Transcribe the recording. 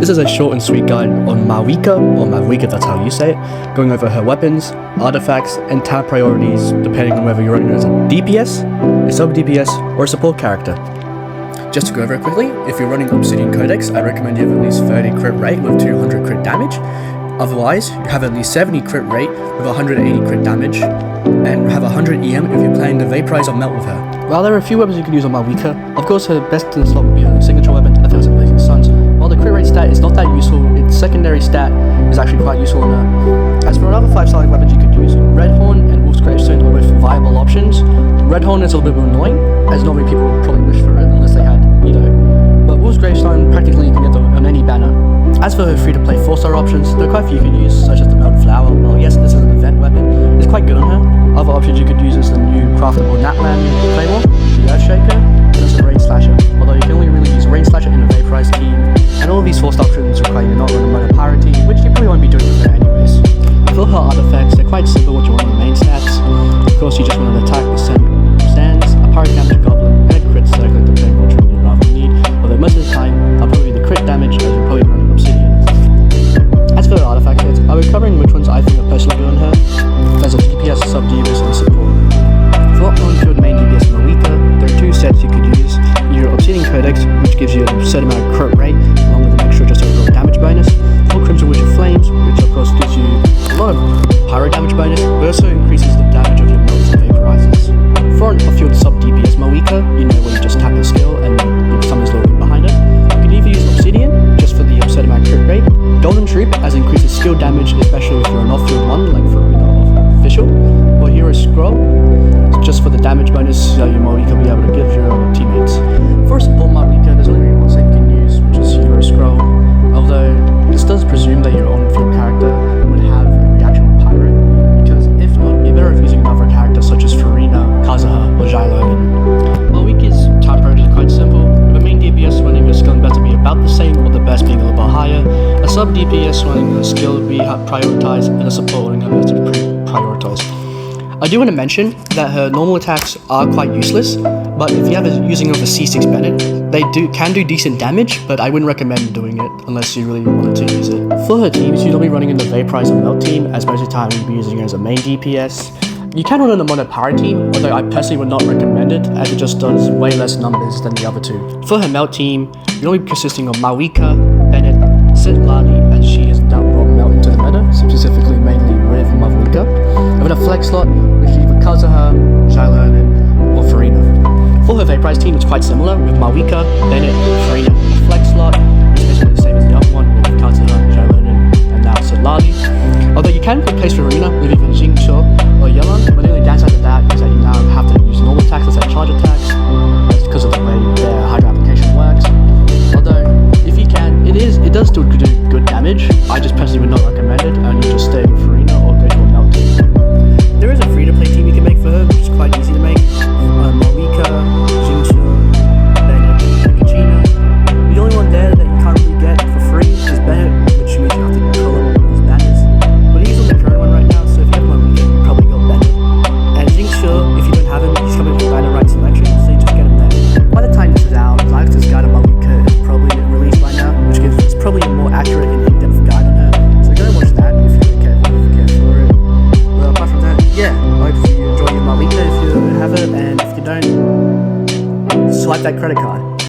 This is a short and sweet guide on Mavuika, or Mavuika, that's how you say it, going over her weapons, artifacts, and tab priorities depending on whether you're running her as a DPS, a sub-DPS, or a support character. Just to go over it quickly, if you're running Obsidian Codex, I recommend you have at least 30 crit rate with 200 crit damage. Otherwise, you have at least 70 crit rate with 180 crit damage, and have 100 EM if you're playing the Vaporize or Melt with her. While there are a few weapons you can use on Mavuika, of course her best in the slot would be her signature weapon, 1000 Blazing Suns. While the crit rate stat is not that useful, its secondary stat is actually quite useful on her. As for another 5-star weapons you could use, Red Horn and Wolf's Gravestone are both viable options. Red Horn is a little bit more annoying, as not many people would probably wish for it unless they had Edo. But Wolf's Gravestone, practically you can get on any banner. As for her free-to-play 4-star options, there are quite a few you can use, such as the Melted Flower. Well, yes, this is an event weapon, it's quite good on her. Other options you could use is the new craftable Natland Claymore, the Earthshaker, and also Rain Slasher, although you can only really use Rain Slasher in a Vaporize team, and all of these 4-star options require you not run a Mono Pirate team, which you probably won't be doing with her anyways. For her artifacts, they're quite simple once you run the main stats. Of course, you just want an attack with stands, a Pirate Capture Goblin, and a crit circlet depending on which one you'd rather need, although most of the time, I'll probably do the crit damage as you're probably running Obsidian. As for her artifact kits, I'll be covering which ones I think are personally good on her, as a DPS, sub-DPS, and support. For on-field main DPS Mavuika, there are 2 sets you could use. Your Obsidian Codex, which gives you a set amount of crit rate, along with an extra just overall damage bonus, or Crimson Witch of Flames, which of course gives you a lot of pyro damage bonus, but also increases the damage of your melts and vaporizers. For an off-field sub-DPS Mavuika, you know where you just tap a skill and your summon's loading behind it. You can either use Obsidian, just for the set amount of crit rate, Golden Troop, as increases skill damage, especially if you're an off-field one, like for Official, or Hero Scroll, just for the damage bonus your Mavuika will be able to give your teammates. For a support Mavuika, there's only really one set you can use, which is Hero Scroll, although this does presume that your on-field character would have a reaction with Pirate, because if not, you're better off using another character such as Farina, Kazuha, or Xiangling. Mavuika's tab priority is quite simple, with a main DPS running her skill and best to be about the same, or the best being a little bit higher, a sub-DPS running her skill to be prioritized, and a support running her best to be prioritized. I do want to mention that her normal attacks are quite useless, but if you have a using of a C6 Bennett, they can do decent damage, but I wouldn't recommend doing it unless you really wanted to use it. For her teams, you'll be running in the Vaporize or Melt team, as most of the time you'll be using her as a main DPS. You can run in a Mono Pirate team, although I personally would not recommend it, as it just does way less numbers than the other 2. For her Melt team, you'll be consisting of Mavuika, Bennett, Lali, as she has now brought Melt into the meta, specifically mainly with Mavuika. And with a flex slot, which is either Kazuha, Xiangling, or Farina. For her Vaporize team, it's quite similar, with Mavuika, Bennett, Farina, and a flex slot, which is basically the same as the other one, with Kazuha, Xiangling, and now Lali. Although you can replace Farina with either Xingqiu or Yelan, but the only downside to that is that you now have to use normal attacks instead of charge attacks, that's because of the way their Hydra application works. Although, if you can, it does still do good damage. I just personally would not recommend it, only just staying free